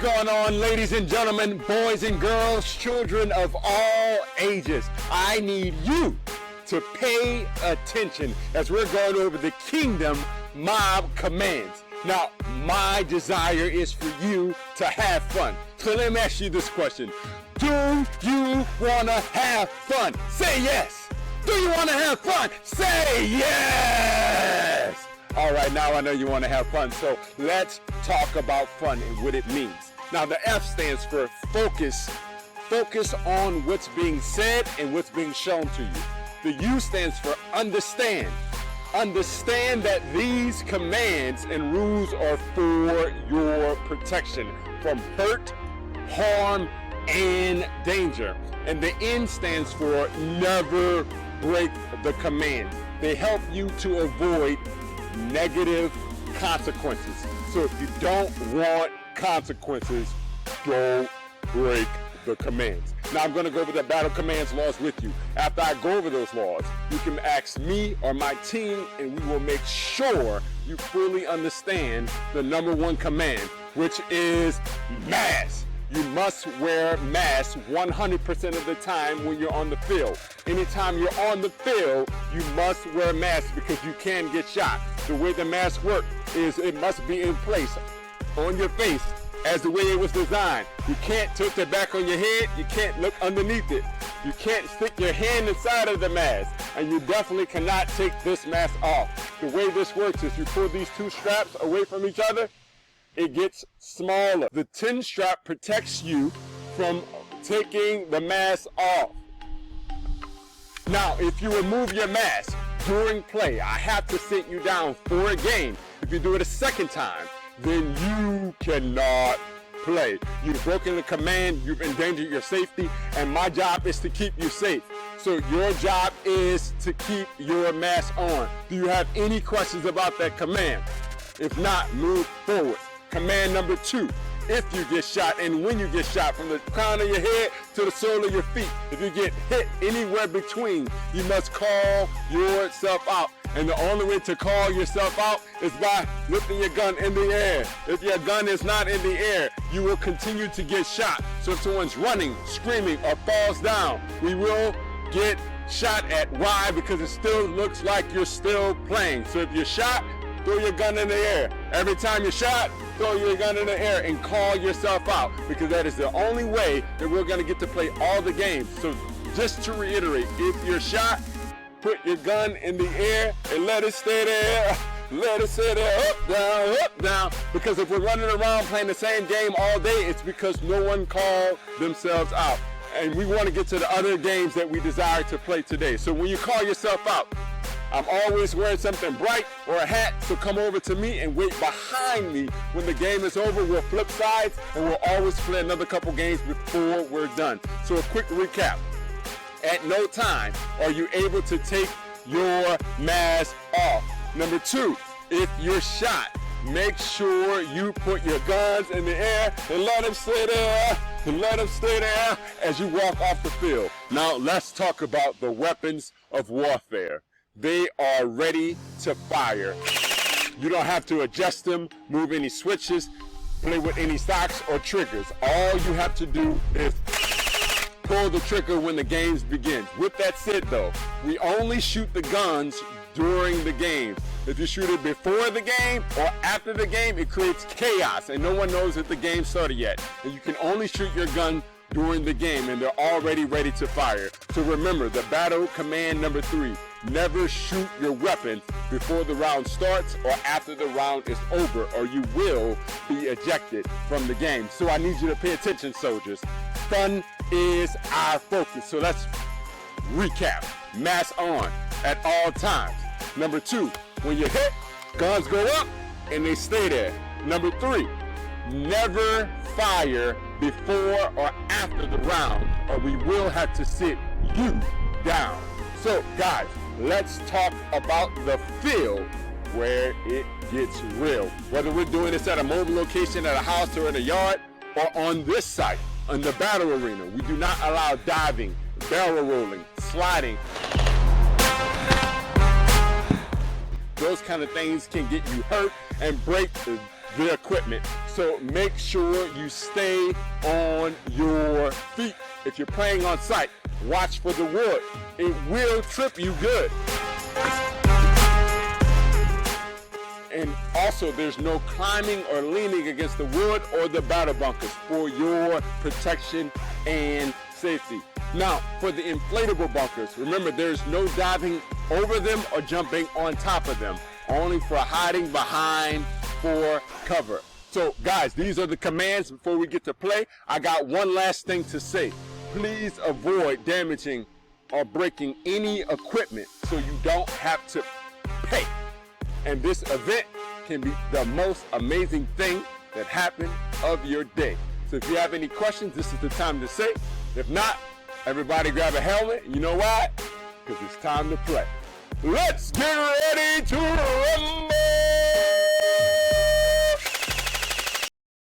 going on, ladies and gentlemen, boys and girls, children of all ages? I need you to pay attention as we're going over the Kingdom Mob commands. Now, my desire is for you to have fun. So let me ask you this question. Do you want to have fun? Say yes. Do you want to have fun? Say yes. All right, now I know you want to have fun, so let's talk about fun and what it means. Now, the F stands for focus. Focus on what's being said and what's being shown to you. The U stands for understand. Understand that these commands and rules are for your protection from hurt, harm, and danger. And the N stands for never break the command. They help you to avoid negative consequences. So if you don't want consequences, don't break the commands. Now I'm going to go over the battle commands laws with you. After I go over those laws, you can ask me or my team, and we will make sure you fully understand the number one command, which is mask. You must wear masks 100% of the time when you're on the field. Anytime you're on the field, you must wear masks because you can get shot. The way the mask works is it must be in place on your face as the way it was designed. You can't tilt it back on your head. You can't look underneath it. You can't stick your hand inside of the mask. And you definitely cannot take this mask off. The way this works is you pull these two straps away from each other, it gets smaller. The 10 strap protects you from taking the mask off. Now, if you remove your mask during play, I have to sit you down for a game. If you do it a second time, then you cannot play. You've broken the command, you've endangered your safety, and my job is to keep you safe. So your job is to keep your mask on. Do you have any questions about that command? If not, move forward. Command number 2, if you get shot and when you get shot, from the crown of your head to the sole of your feet, if you get hit anywhere between, you must call yourself out. And the only way to call yourself out is by lifting your gun in the air. If your gun is not in the air, you will continue to get shot. So if someone's running, screaming, or falls down, we will get shot at. Why? Because it still looks like you're still playing. So if you're shot, throw your gun in the air. Every time you're shot, throw your gun in the air and call yourself out, because that is the only way that we're going to get to play all the games. So just to reiterate, if you're shot, put your gun in the air and let it stay there. Let it stay there, up, down. Because if we're running around playing the same game all day, it's because no one called themselves out. And we want to get to the other games that we desire to play today. So when you call yourself out, I'm always wearing something bright or a hat, so come over to me and wait behind me. When the game is over, we'll flip sides and we'll always play another couple games before we're done. So a quick recap. At no time are you able to take your mask off. Number 2, if you're shot, make sure you put your guns in the air and let them stay there. And let them stay there as you walk off the field. Now let's talk about the weapons of warfare. They are ready to fire. You don't have to adjust them, move any switches, play with any stocks or triggers. All you have to do is pull the trigger when the games begin. With that said though, we only shoot the guns during the game. If you shoot it before the game or after the game, it creates chaos and no one knows that the game started yet. And you can only shoot your gun during the game and they're already ready to fire. So remember, the battle command number 3, never shoot your weapon before the round starts or after the round is over, or you will be ejected from the game. So I need you to pay attention, soldiers. Fun is our focus. So let's recap. Mask on at all times. Number 2, when you hit, guns go up and they stay there. Number 3, never fire before or after the round, or we will have to sit you down. So guys, let's talk about the field where it gets real. Whether we're doing this at a mobile location, at a house, or in a yard, or on this site, in the battle arena, we do not allow diving, barrel rolling, sliding. Those kind of things can get you hurt and break the equipment. So make sure you stay on your feet. If you're playing on site, watch for the wood. It will trip you good. And also, there's no climbing or leaning against the wood or the battle bunkers for your protection and safety. Now, for the inflatable bunkers, remember there's no diving over them or jumping on top of them, only for hiding behind for cover. So guys, these are the commands before we get to play. I got one last thing to say. Please avoid damaging or breaking any equipment so you don't have to pay. And this event can be the most amazing thing that happened of your day. So if you have any questions, this is the time to say. If not, everybody grab a helmet. You know why? Because it's time to play. Let's get ready!